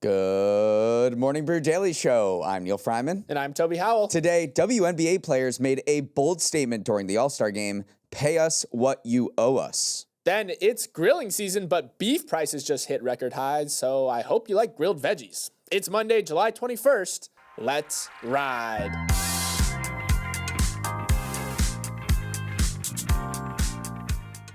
Good morning, Brew Daily Show. I'm Neal Freyman. And I'm Toby Howell. Today, WNBA players made a bold statement during the All-Star game. Pay us what you owe us. Then it's grilling season, but beef prices just hit record highs, so I hope you like grilled veggies. It's Monday, July 21st. Let's ride.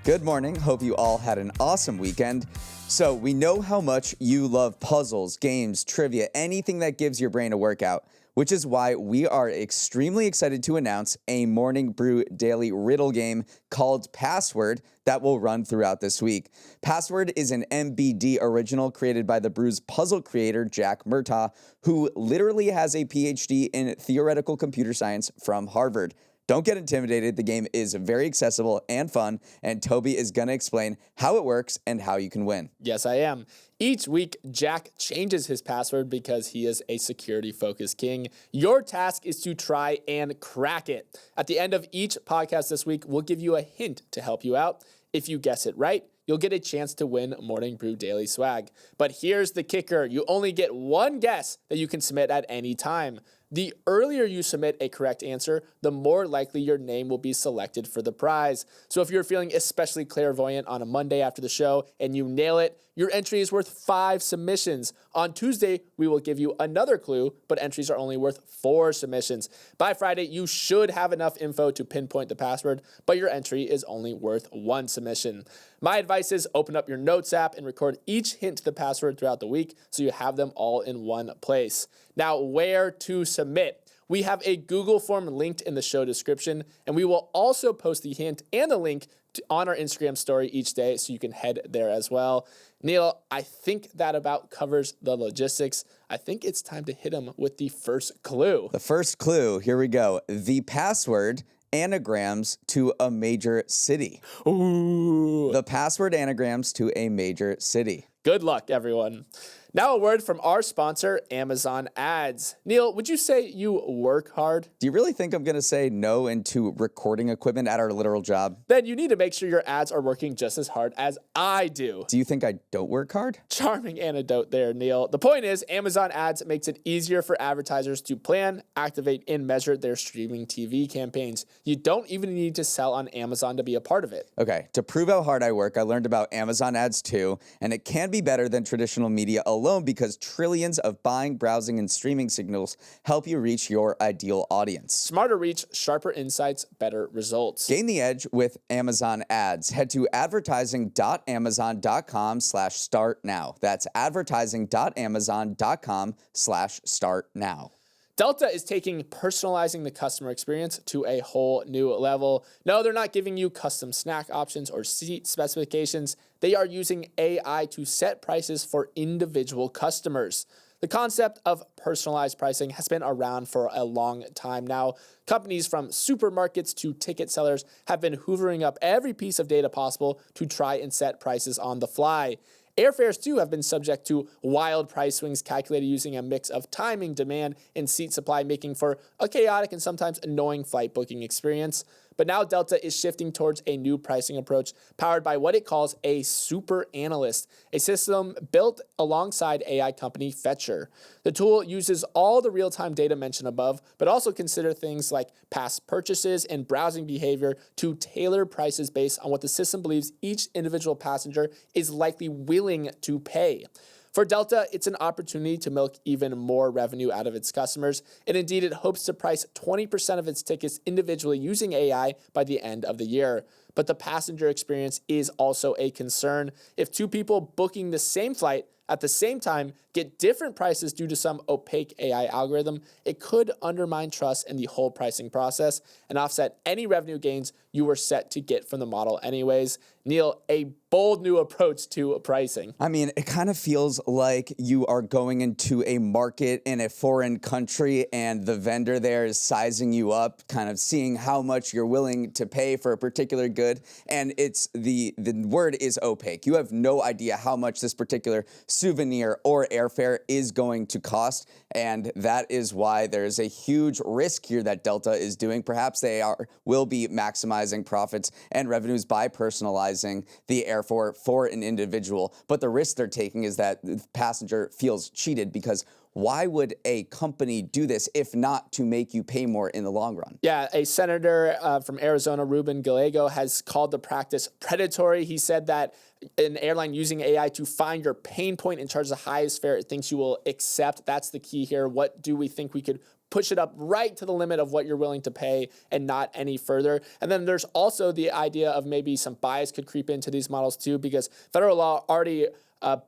Good morning. Hope you all had an awesome weekend. So we know how much you love puzzles, games, trivia, anything that gives your brain a workout, which is why we are extremely excited to announce a Morning Brew Daily riddle game called Password that will run throughout this week. Password is an MBD original created by the Brew's puzzle creator, Jack Murtaugh, who literally has a PhD in theoretical computer science from Harvard. Don't get intimidated. The game is very accessible and fun, and Toby is going to explain how it works and how you can win. Yes, I am. Each week, Jack changes his password because he is a security-focused king. Your task is to try and crack it. At the end of each podcast this week, we'll give you a hint to help you out. If you guess it right, you'll get a chance to win Morning Brew Daily swag. But here's the kicker. You only get one guess that you can submit at any time. The earlier you submit a correct answer, the more likely your name will be selected for the prize. So if you're feeling especially clairvoyant on a Monday after the show and you nail it, your entry is worth 5 submissions. On Tuesday, we will give you another clue, but entries are only worth 4 submissions. By Friday, you should have enough info to pinpoint the password, but your entry is only worth 1 submission. My advice is open up your notes app and record each hint to the password throughout the week so you have them all in one place. Now, where to submit? We have a Google form linked in the show description, and we will also post the hint and the link on our Instagram story each day, so you can head there as well. Neal, I think that about covers the logistics. I think it's time to hit him with the first clue. The first clue, here we go. The password anagrams to a major city. Ooh. The password anagrams to a major city. Good luck, everyone. Now a word from our sponsor, Amazon Ads. Neal, would you say you work hard? Do you really think I'm going to say no into recording equipment at our literal job? Then you need to make sure your ads are working just as hard as I do. Do you think I don't work hard? Charming anecdote there, Neal. The point is, Amazon Ads makes it easier for advertisers to plan, activate, and measure their streaming TV campaigns. You don't even need to sell on Amazon to be a part of it. Okay, to prove how hard I work, I learned about Amazon Ads too, and it can be better than traditional media alone because trillions of buying, browsing, and streaming signals help you reach your ideal audience. Smarter reach, sharper insights, better results. Gain the edge with Amazon Ads. Head to advertising.amazon.com/start now. That's advertising.amazon.com/start now. Delta is taking personalizing the customer experience to a whole new level. No, they're not giving you custom snack options or seat specifications. They are using AI to set prices for individual customers. The concept of personalized pricing has been around for a long time now. Companies from supermarkets to ticket sellers have been hoovering up every piece of data possible to try and set prices on the fly. Airfares, too, have been subject to wild price swings calculated using a mix of timing, demand, and seat supply, making for a chaotic and sometimes annoying flight booking experience. But now Delta is shifting towards a new pricing approach powered by what it calls a super analyst, a system built alongside AI company Fetcher. The tool uses all the real-time data mentioned above, but also consider things like past purchases and browsing behavior to tailor prices based on what the system believes each individual passenger is likely willing to pay. For Delta, it's an opportunity to milk even more revenue out of its customers, and indeed it hopes to price 20% of its tickets individually using AI by the end of the year. But the passenger experience is also a concern. If 2 people booking the same flight at the same time get different prices due to some opaque AI algorithm, it could undermine trust in the whole pricing process and offset any revenue gains you were set to get from the model anyways. Neal, a bold new approach to pricing. I mean, it kind of feels like you are going into a market in a foreign country and the vendor there is sizing you up, kind of seeing how much you're willing to pay for a particular good. And it's the word is opaque. You have no idea how much this particular souvenir or airfare is going to cost. And that is why there's a huge risk here that Delta is doing. Perhaps they will be maximizing profits and revenues by personalizing subsidizing the airfare for an individual, but the risk they're taking is that the passenger feels cheated, because why would a company do this if not to make you pay more in the long run? Yeah, a senator from Arizona, Ruben Gallego, has called the practice predatory. He said that an airline using AI to find your pain point and charge the highest fare it thinks you will accept. That's the key here. What do we think we could push it up right to the limit of what you're willing to pay and not any further? And then there's also the idea of maybe some bias could creep into these models too, because federal law already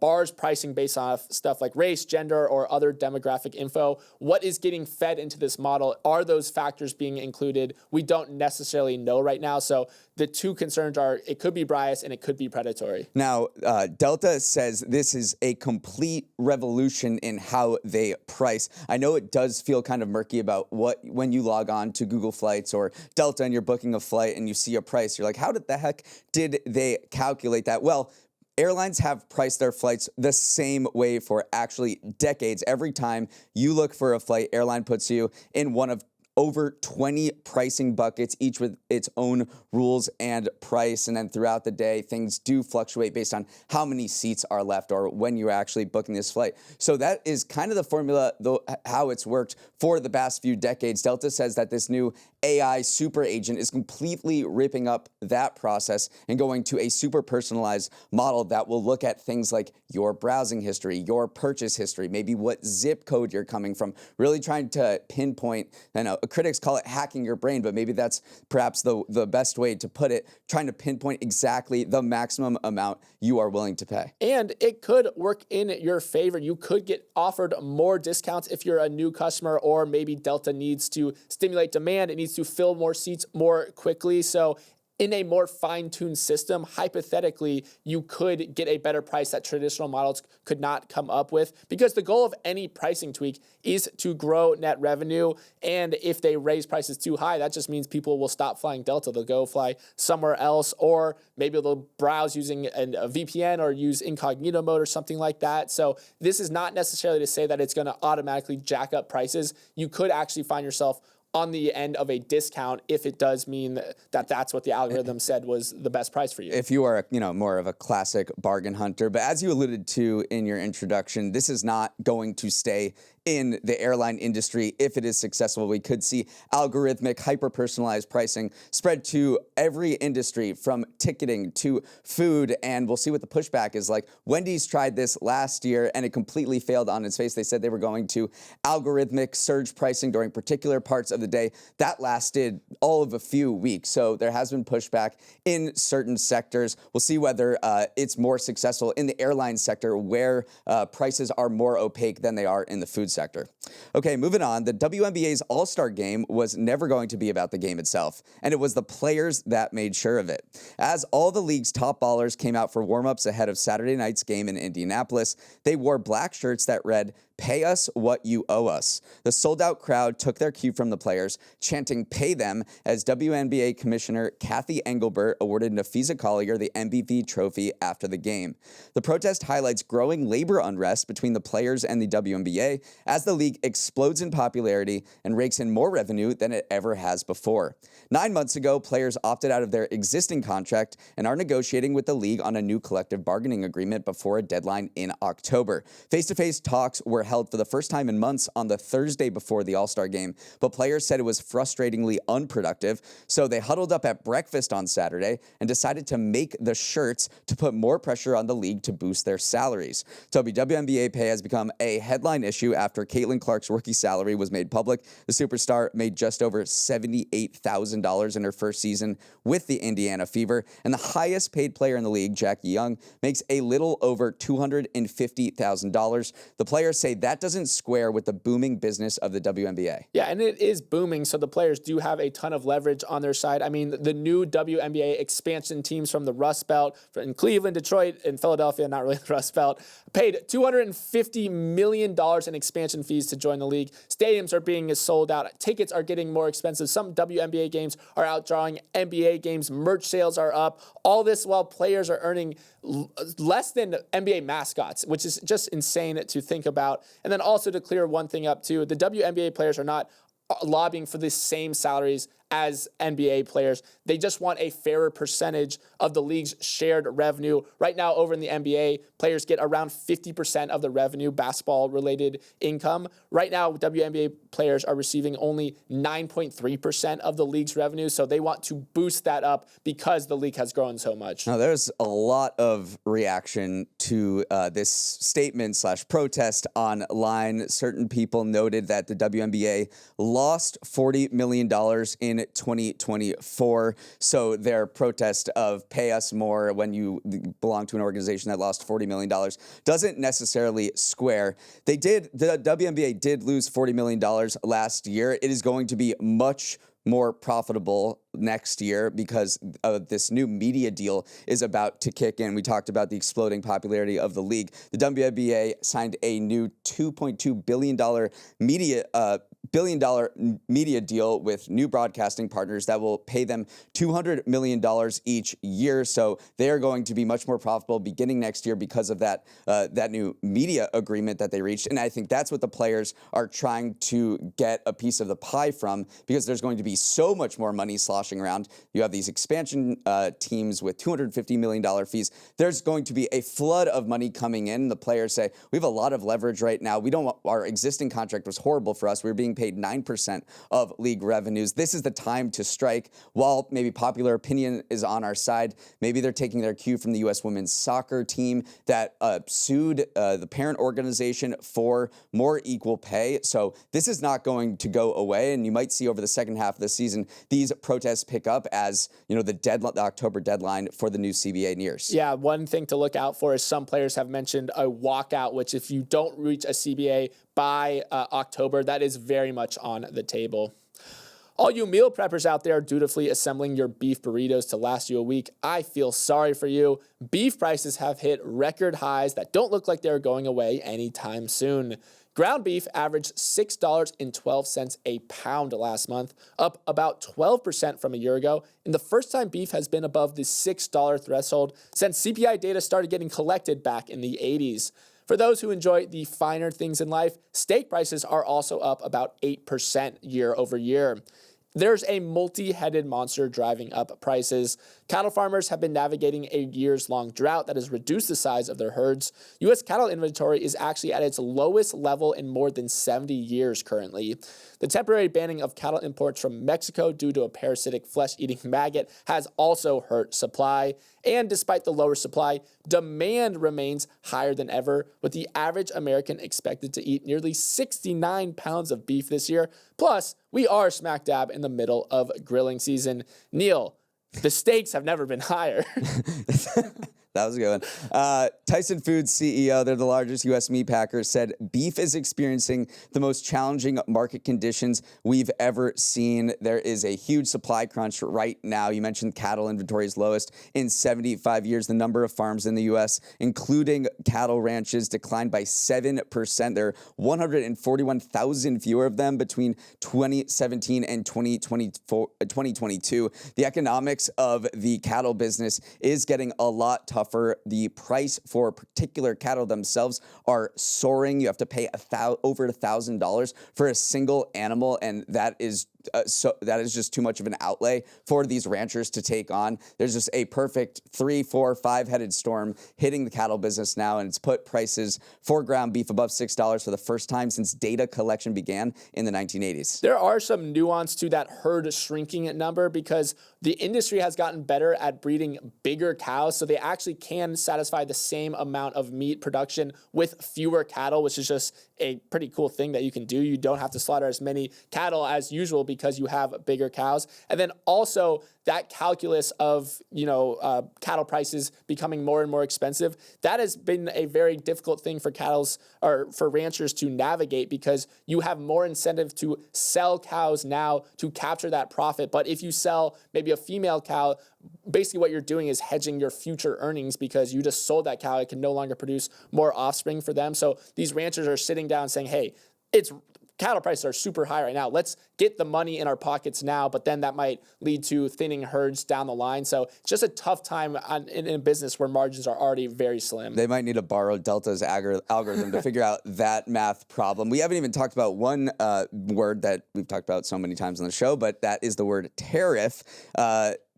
bars pricing based on stuff like race, gender, or other demographic info. What is getting fed into this model? Are those factors being included? We don't necessarily know right now. So the two concerns are it could be bias and it could be predatory. Now, Delta says this is a complete revolution in how they price. I know it does feel kind of murky about when you log on to Google Flights or Delta and you're booking a flight and you see a price, you're like, how did the heck did they calculate that? Well, airlines have priced their flights the same way for actually decades. Every time you look for a flight, airline puts you in one of over 20 pricing buckets, each with its own rules and price. And then throughout the day, things do fluctuate based on how many seats are left or when you're actually booking this flight. So that is kind of the formula, though, how it's worked for the past few decades. Delta says that this new AI super agent is completely ripping up that process and going to a super personalized model that will look at things like your browsing history, your purchase history, maybe what zip code you're coming from, really trying to pinpoint. I know critics call it hacking your brain, but maybe that's perhaps the best way to put it, trying to pinpoint exactly the maximum amount you are willing to pay. And it could work in your favor. You could get offered more discounts if you're a new customer, or maybe Delta needs to stimulate demand. It needs to fill more seats more quickly. So in a more fine-tuned system, hypothetically, you could get a better price that traditional models could not come up with, because the goal of any pricing tweak is to grow net revenue. And if they raise prices too high, that just means people will stop flying Delta. They'll go fly somewhere else, or maybe they'll browse using a VPN or use incognito mode or something like that. So this is not necessarily to say that it's going to automatically jack up prices. You could actually find yourself on the end of a discount if it does mean that that's what the algorithm said was the best price for you. If you are, more of a classic bargain hunter. But as you alluded to in your introduction, this is not going to stay in the airline industry. If it is successful, we could see algorithmic, hyper-personalized pricing spread to every industry, from ticketing to food, and we'll see what the pushback is like. Wendy's tried this last year, and it completely failed on its face. They said they were going to algorithmic surge pricing during particular parts of the day. That lasted all of a few weeks, so there has been pushback in certain sectors. We'll see whether it's more successful in the airline sector, where prices are more opaque than they are in the food sector. Okay, moving on. The WNBA's All-Star Game was never going to be about the game itself, and it was the players that made sure of it. As all the league's top ballers came out for warm-ups ahead of Saturday night's game in Indianapolis, they wore black shirts that read, "Pay us what you owe us." The sold-out crowd took their cue from the players, chanting "Pay them," as WNBA Commissioner Kathy Engelbert awarded Nafisa Collier the MVP trophy after the game. The protest highlights growing labor unrest between the players and the WNBA as the league explodes in popularity and rakes in more revenue than it ever has before. 9 months ago, players opted out of their existing contract and are negotiating with the league on a new collective bargaining agreement before a deadline in October. Face-to-face talks were held for the first time in months on the Thursday before the All-Star game, but players said it was frustratingly unproductive, so they huddled up at breakfast on Saturday and decided to make the shirts to put more pressure on the league to boost their salaries. Toby, WNBA pay has become a headline issue after Caitlin Clark's rookie salary was made public. The superstar made just over $78,000 in her first season with the Indiana Fever, and the highest paid player in the league, Jackie Young, makes a little over $250,000. The players say that doesn't square with the booming business of the WNBA. Yeah, and it is booming, so the players do have a ton of leverage on their side. I mean, the new WNBA expansion teams from the Rust Belt, in Cleveland, Detroit, and Philadelphia, not really the Rust Belt, paid $250 million in expansion fees to join the league. Stadiums are being sold out. Tickets are getting more expensive. Some WNBA games are outdrawing NBA games. Merch sales are up. All this while players are earning less than NBA mascots, which is just insane to think about. And then also to clear one thing up too, the WNBA players are not lobbying for the same salaries as NBA players. They just want a fairer percentage of the league's shared revenue. Right now, over in the NBA, players get around 50% of the revenue, basketball-related income. Right now, WNBA players are receiving only 9.3% of the league's revenue, so they want to boost that up because the league has grown so much. Now, there's a lot of reaction to this statement/protest online. Certain people noted that the WNBA lost $40 million in 2024. So their protest of pay us more when you belong to an organization that lost $40 million doesn't necessarily square. The WNBA did lose $40 million last year. It is going to be much more profitable next year because this new media deal is about to kick in. We talked about the exploding popularity of the league. The WNBA signed a new $2.2 billion media deal with new broadcasting partners that will pay them $200 million each year. So they are going to be much more profitable beginning next year because of that new media agreement that they reached. And I think that's what the players are trying to get a piece of the pie from, because there's going to be so much more money sloshing around. You have these expansion teams with $250 million fees. There's going to be a flood of money coming in. The players say, we have a lot of leverage right now. Our existing contract was horrible for us. We were being paid 9% of league revenues. This is the time to strike. While maybe popular opinion is on our side, maybe they're taking their cue from the U.S. women's soccer team that sued the parent organization for more equal pay. So this is not going to go away, and you might see over the second half of the season these protests pick up as the October deadline for the new CBA nears. Yeah, one thing to look out for is some players have mentioned a walkout, which if you don't reach a CBA by October, that is very much on the table. All you meal preppers out there dutifully assembling your beef burritos to last you a week, I feel sorry for you. Beef prices have hit record highs that don't look like they're going away anytime soon. Ground beef averaged $6.12 a pound last month, up about 12% from a year ago, and the first time beef has been above the $6 threshold since CPI data started getting collected back in the 80s. For those who enjoy the finer things in life, steak prices are also up about 8% year over year. There's a multi-headed monster driving up prices. Cattle farmers have been navigating a years-long drought that has reduced the size of their herds. U.S. cattle inventory is actually at its lowest level in more than 70 years currently. The temporary banning of cattle imports from Mexico due to a parasitic flesh-eating maggot has also hurt supply. And despite the lower supply, demand remains higher than ever, with the average American expected to eat nearly 69 pounds of beef this year. Plus, we are smack dab in the middle of grilling season. Neal, the stakes have never been higher. That was a good one. Tyson Foods CEO, they're the largest U.S. meat packer, said beef is experiencing the most challenging market conditions we've ever seen. There is a huge supply crunch right now. You mentioned cattle inventory is lowest in 75 years. The number of farms in the U.S., including cattle ranches, declined by 7%. There are 141,000 fewer of them between 2017 and 2022. The economics of the cattle business is getting a lot tougher. The price for particular cattle themselves are soaring. You have to pay over $1,000 for a single animal, and that is just too much of an outlay for these ranchers to take on. There's just a perfect 3, 4, 5-headed storm hitting the cattle business now, and it's put prices for ground beef above $6 for the first time since data collection began in the 1980s. There are some nuance to that herd shrinking number because the industry has gotten better at breeding bigger cows, so they actually can satisfy the same amount of meat production with fewer cattle, which is just a pretty cool thing that you can do. You don't have to slaughter as many cattle as usual because you have bigger cows. And then also that calculus of, cattle prices becoming more and more expensive, that has been a very difficult thing for for ranchers to navigate because you have more incentive to sell cows now to capture that profit. But if you sell maybe a female cow, basically what you're doing is hedging your future earnings because you just sold that cow. It can no longer produce more offspring for them. So these ranchers are sitting down saying, hey, it's cattle prices are super high right now. Let's get the money in our pockets now, but then that might lead to thinning herds down the line. So it's just a tough time in a business where margins are already very slim. They might need to borrow Delta's algorithm to figure out that math problem. We haven't even talked about one word that we've talked about so many times on the show, but that is the word tariff.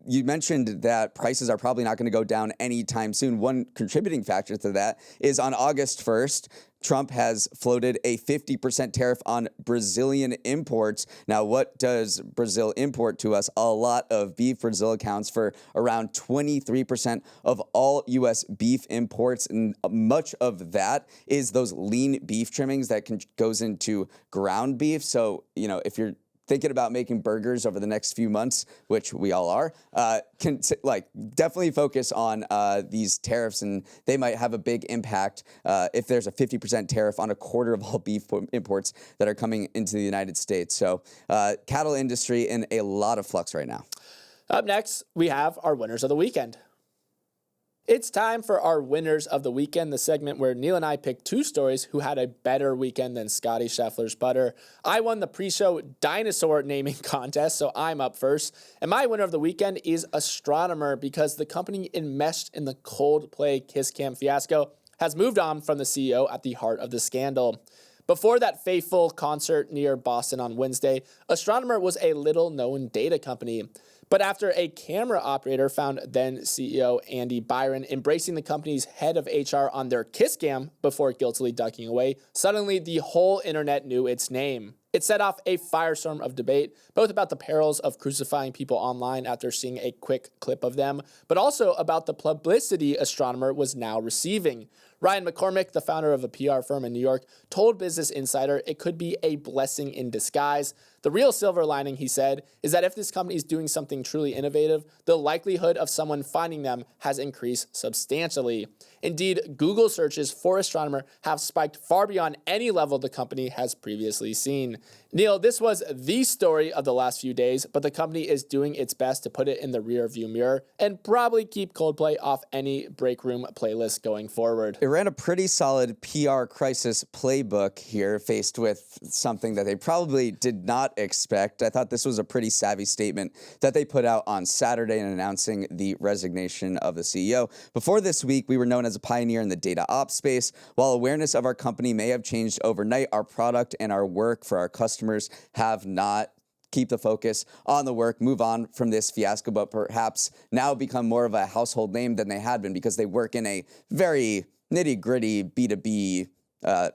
You mentioned that prices are probably not going to go down anytime soon. One contributing factor to that is on August 1st, Trump has floated a 50% tariff on Brazilian imports. Now, what does Brazil import to us? A lot of beef. Brazil accounts for around 23% of all U.S. beef imports, and much of that is those lean beef trimmings that goes into ground beef. So, if you're thinking about making burgers over the next few months, which we all are, definitely focus on these tariffs, and they might have a big impact if there's a 50% tariff on a quarter of all beef imports that are coming into the United States. So cattle industry in a lot of flux right now. Up next, we have our winners of the weekend. It's time for our winners of the weekend, the segment where Neal and I pick two stories who had a better weekend than Scotty Scheffler's putter. I won the pre-show dinosaur naming contest, so I'm up first. And my winner of the weekend is Astronomer, because the company enmeshed in the Coldplay Kiss Cam fiasco has moved on from the CEO at the heart of the scandal. Before that fateful concert near Boston on Wednesday, Astronomer was a little-known data company. But after a camera operator found then CEO Andy Byron embracing the company's head of HR on their kiss cam before guiltily ducking away, suddenly the whole internet knew its name. It set off a firestorm of debate, both about the perils of crucifying people online after seeing a quick clip of them, but also about the publicity Astronomer was now receiving. Ryan McCormick, the founder of a PR firm in New York, told Business Insider it could be a blessing in disguise. The real silver lining, he said, is that if this company is doing something truly innovative, the likelihood of someone finding them has increased substantially. Indeed, Google searches for Astronomer have spiked far beyond any level the company has previously seen. Neal, this was the story of the last few days, but the company is doing its best to put it in the rearview mirror and probably keep Coldplay off any break room playlist going forward. It ran a pretty solid PR crisis playbook here, faced with something that they probably did not expect. I thought this was a pretty savvy statement that they put out on Saturday in announcing the resignation of the CEO. Before this week, we were known as a pioneer in the data ops space. While awareness of our company may have changed overnight, our product and our work for our customers have not. Keep the focus on the work, move on from this fiasco, but perhaps now become more of a household name than they had been, because they work in a very nitty-gritty B2B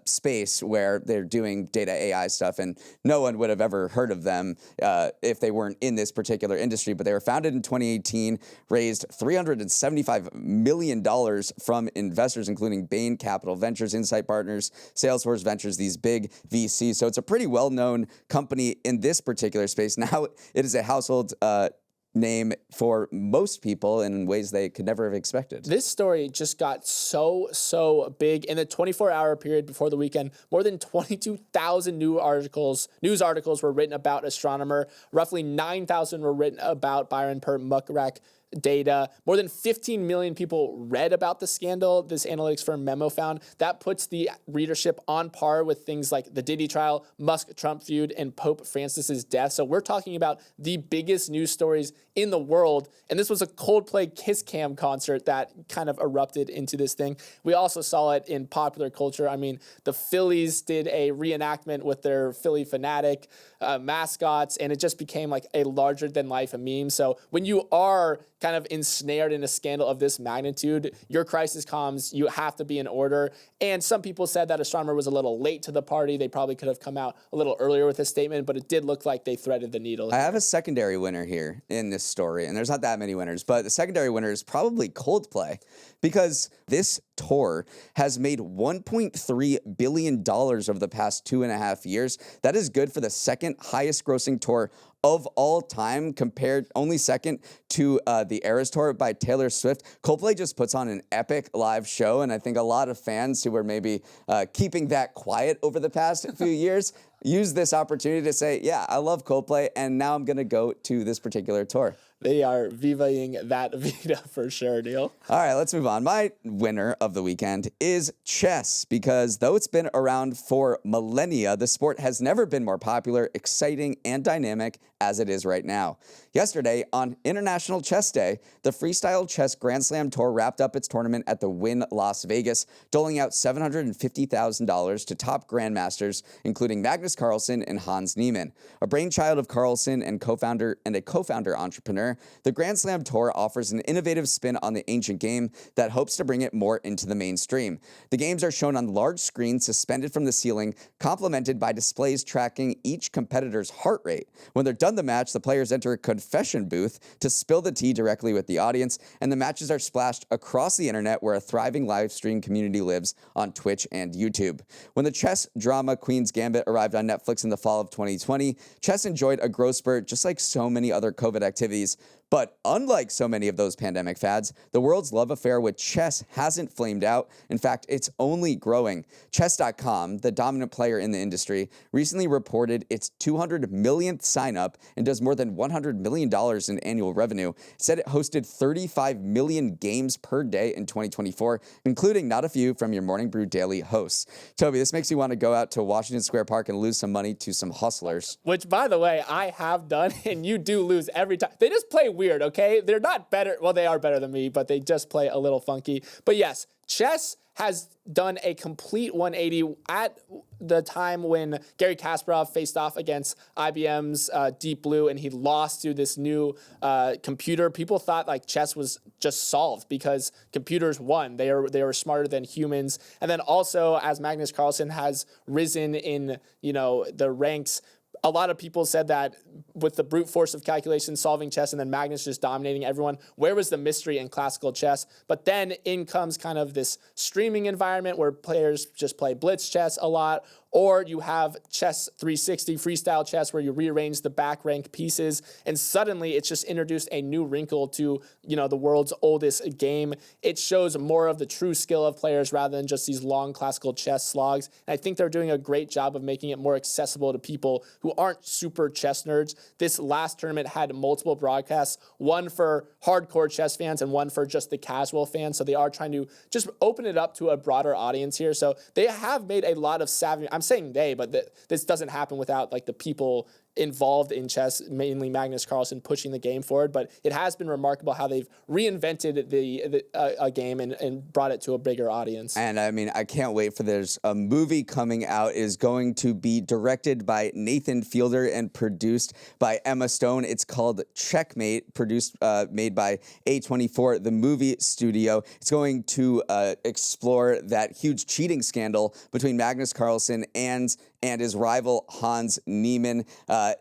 space where they're doing data AI stuff, and no one would have ever heard of them if they weren't in this particular industry. But they were founded in 2018, raised $375 million from investors, including Bain Capital Ventures, Insight Partners, Salesforce Ventures, these big VCs. So it's a pretty well-known company in this particular space. Now it is a household name for most people in ways they could never have expected. This story just got so big. In the 24-hour period before the weekend, more than 22,000 news articles were written about Astronomer. Roughly 9,000 were written about Byron per Muckrack data. More than 15 million people read about the scandal, this analytics firm Memo found. That puts the readership on par with things like the Diddy trial, Musk-Trump feud, and Pope Francis's death. So we're talking about the biggest news stories in the world. And this was a Coldplay Kiss Cam concert that kind of erupted into this thing. We also saw it in popular culture. I mean, the Phillies did a reenactment with their Philly fanatic mascots, and it just became like a larger-than-life meme. So when you are kind of ensnared in a scandal of this magnitude, your crisis comms, you have to be in order. And some people said that Astronomer was a little late to the party. They probably could have come out a little earlier with a statement, but it did look like they threaded the needle. I have a secondary winner here in this story, and there's not that many winners, but the secondary winner is probably Coldplay, because this tour has made $1.3 billion over the past 2.5 years. That is good for the second highest grossing tour of all time, compared only second to the Eras Tour by Taylor Swift. Coldplay just puts on an epic live show, and I think a lot of fans who were maybe keeping that quiet over the past few years use this opportunity to say, yeah, I love Coldplay, and now I'm going to go to this particular tour. They are vivaing that Vita for sure, Neal. All right, let's move on. My winner of the weekend is chess, because though it's been around for millennia, the sport has never been more popular, exciting, and dynamic as it is right now. Yesterday, on International Chess Day, the Freestyle Chess Grand Slam Tour wrapped up its tournament at the Wynn Las Vegas, doling out $750,000 to top grandmasters, including Magnus Carlsen and Hans Niemann. A brainchild of Carlsen and a co-founder entrepreneur, the Grand Slam Tour offers an innovative spin on the ancient game that hopes to bring it more into the mainstream. The games are shown on large screens suspended from the ceiling, complemented by displays tracking each competitor's heart rate. When they're done the match, the players enter a confession booth to spill the tea directly with the audience, and the matches are splashed across the internet, where a thriving live stream community lives on Twitch and YouTube. When the chess drama Queen's Gambit arrived on Netflix in the fall of 2020, chess enjoyed a growth spurt just like so many other COVID activities. But unlike so many of those pandemic fads, the world's love affair with chess hasn't flamed out. In fact, it's only growing. Chess.com, the dominant player in the industry, recently reported its 200 millionth sign-up and does more than $100 million in annual revenue. It said it hosted 35 million games per day in 2024, including not a few from your Morning Brew Daily hosts. Toby, this makes you want to go out to Washington Square Park and lose some money to some hustlers. Which, by the way, I have done, and you do lose every time. They just play weird, okay? They're not better. Well, they are better than me, but they just play a little funky. But yes, chess has done a complete 180 at the time when Gary Kasparov faced off against IBM's Deep Blue, and he lost to this new computer. People thought like chess was just solved because computers won. They were smarter than humans. And then also, as Magnus Carlsen has risen in the ranks, a lot of people said that with the brute force of calculation solving chess and then Magnus just dominating everyone, where was the mystery in classical chess? But then in comes kind of this streaming environment where players just play blitz chess a lot, or you have chess 360 freestyle chess where you rearrange the back rank pieces, and suddenly it's just introduced a new wrinkle to the world's oldest game. It shows more of the true skill of players rather than just these long classical chess slogs. And I think they're doing a great job of making it more accessible to people who aren't super chess nerds. This last tournament had multiple broadcasts, one for hardcore chess fans and one for just the casual fans. So they are trying to just open it up to a broader audience here. So they have made a lot of savvy, I'm saying they, but this doesn't happen without like the people involved in chess, mainly Magnus Carlsen pushing the game forward. But it has been remarkable how they've reinvented a game and brought it to a bigger audience. And I mean, I can't wait for there's a movie coming out. It is going to be directed by Nathan Fielder and produced by Emma Stone. It's called Checkmate, made by A24, the movie studio. It's going to explore that huge cheating scandal between Magnus Carlsen and his rival Hans Niemann.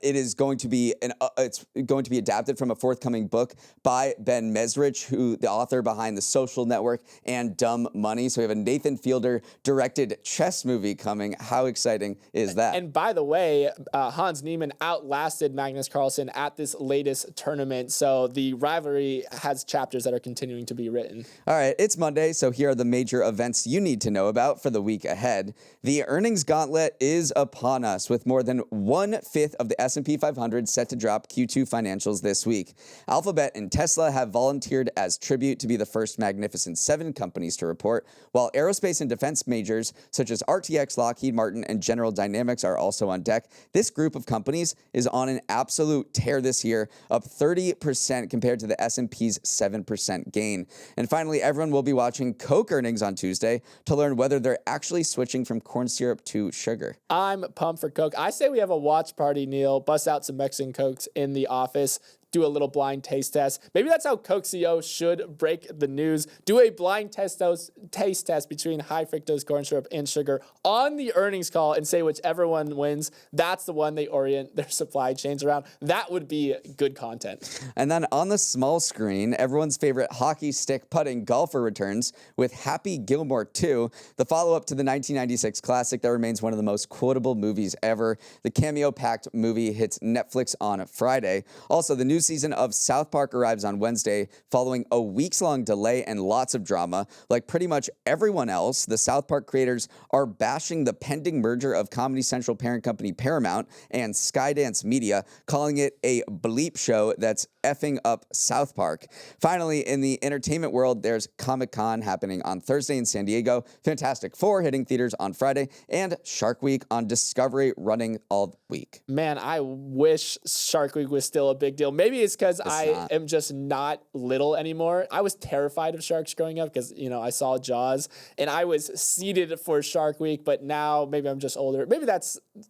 It is going to be adapted from a forthcoming book by Ben Mesrich, who the author behind The Social Network and Dumb Money. So we have a Nathan Fielder directed chess movie coming. How exciting is that? And by the way, Hans Niemann outlasted Magnus Carlsen at this latest tournament. So the rivalry has chapters that are continuing to be written. All right, it's Monday, so here are the major events you need to know about for the week ahead. The earnings gauntlet is upon us, with more than 1/5 of the S&P 500 set to drop Q2 financials this week. Alphabet and Tesla have volunteered as tribute to be the first Magnificent Seven companies to report, while aerospace and defense majors such as RTX, Lockheed Martin, and General Dynamics are also on deck. This group of companies is on an absolute tear this year, up 30% compared to the S&P's 7% gain. And finally, everyone will be watching Coke earnings on Tuesday to learn whether they're actually switching from corn syrup to sugar. I'm pumped for Coke. I say we have a watch party, Neal. Bust out some Mexican Cokes in the office. Do a little blind taste test. Maybe that's how Coke CEO should break the news. Do a blind taste test between high fructose corn syrup and sugar on the earnings call and say whichever one wins, that's the one they orient their supply chains around. That would be good content. And then on the small screen, everyone's favorite hockey stick putting golfer returns with Happy Gilmore 2, the follow-up to the 1996 classic that remains one of the most quotable movies ever. The cameo-packed movie hits Netflix on Friday. Also, the new season of South Park arrives on Wednesday following a weeks-long delay and lots of drama. Like pretty much everyone else, the South Park creators are bashing the pending merger of Comedy Central parent company Paramount and Skydance Media, calling it a bleep show that's effing up South Park. Finally, in the entertainment world, there's Comic-Con happening on Thursday in San Diego, Fantastic Four hitting theaters on Friday, and Shark Week on Discovery running all week. Man, I wish Shark Week was still a big deal. Maybe it's because I am just not little anymore. I was terrified of sharks growing up because, you know, I saw Jaws and I was seated for Shark Week, but now maybe I'm just older. Maybe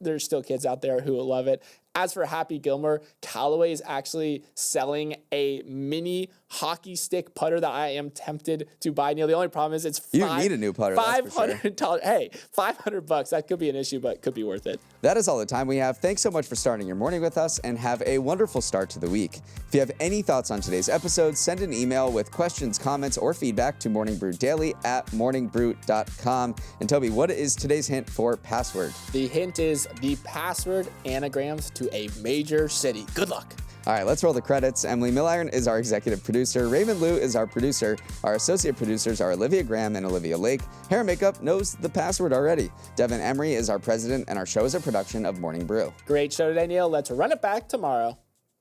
there's still kids out there who will love it. As for Happy Gilmore, Callaway is actually selling a mini hockey stick putter that I am tempted to buy. Neal, the only problem is it's you need a new putter. $500. Sure. Hey, $500. That could be an issue, but could be worth it. That is all the time we have. Thanks so much for starting your morning with us, and have a wonderful start to the week. If you have any thoughts on today's episode, send an email with questions, comments, or feedback to morningbrew@morningbrew.com. And Toby, what is today's hint for password? The hint is the password anagrams to a major city. Good luck. All right, let's roll the credits. Emily Milliron is our executive producer. Raymond Liu is our producer. Our associate producers are Olivia Graham and Olivia Lake. Hair and Makeup knows the password already. Devin Emery is our president, and our show is a production of Morning Brew. Great show today, Neal. Let's run it back tomorrow.